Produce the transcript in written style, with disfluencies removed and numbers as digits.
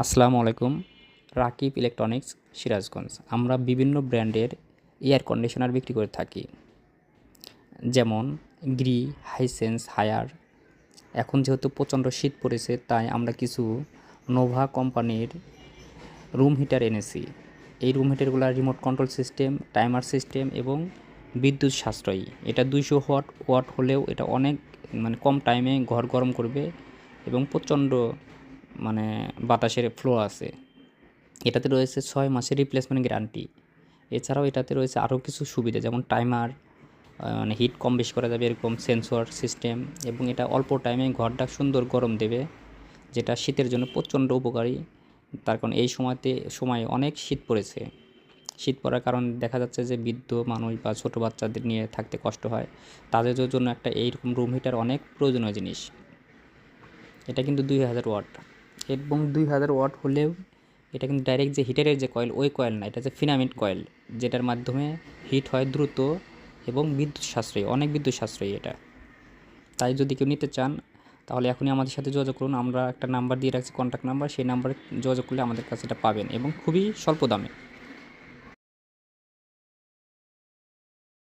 আসসালামু আলাইকুম। রাকিব ইলেকট্রনিক্স, সিরাজগঞ্জ। আমরা বিভিন্ন ব্র্যান্ডের এয়ার কন্ডিশনার বিক্রি করে থাকি, যেমন গ্রি, হাইসেন্স, হায়ার। এখন যেহেতু প্রচণ্ড শীত পড়েছে, তাই আমরা কিছু নোভা কোম্পানির রুম হিটার এনেছি। এই রুম হিটারগুলোর remote control system, timer system এবং বিদ্যুৎ সাশ্রয়ী। এটা 200 ওয়াট হলেও এটা অনেক কম টাইমে ঘর গরম করবে এবং প্রচণ্ড বাতাসের ফ্লো আছে। এটাতে রয়েছে 6 মাসের রিপ্লেসমেন্ট গ্যারান্টি। এছাড়াও এটাতে রয়েছে আরও কিছু সুবিধা, যেমন টাইমার, হিট কম বেশি করা যাবে এরকম সেন্সর সিস্টেম, এবং এটা অল্প টাইমে ঘরটা সুন্দর গরম দেবে, যেটা শীতের জন্য প্রচণ্ড উপকারী। তার কারণ এই সময়ে অনেক শীত পড়েছে। শীত পড়ার কারণে দেখা যাচ্ছে যে বৃদ্ধ মানুষ বা ছোটো বাচ্চাদের নিয়ে থাকতে কষ্ট হয়। তাদের জন্য একটা এইরকম রুম হিটার অনেক প্রয়োজনীয় জিনিস। এটা কিন্তু 2000 ওয়াট, এবং 2000 ওয়াট হলেও এটা কিন্তু ডাইরেক্ট যে হিটারের যে কয়েল, ওই কয়েল না, এটা হচ্ছে ফিলামেন্ট কয়েল, যেটার মাধ্যমে হিট হয় দ্রুত এবং বিদ্যুৎ সাশ্রয়ী, অনেক বিদ্যুৎ সাশ্রয়ী এটা। তাই যদি কেউ নিতে চান, তাহলে এখনই আমাদের সাথে যোগাযোগ করুন। আমরা একটা নাম্বার দিয়ে রাখছি, কন্ট্যাক্ট নাম্বার, সেই নাম্বারে যোগাযোগ করলে আমাদের কাছে এটা পাবেন, এবং খুবই স্বল্প দামে।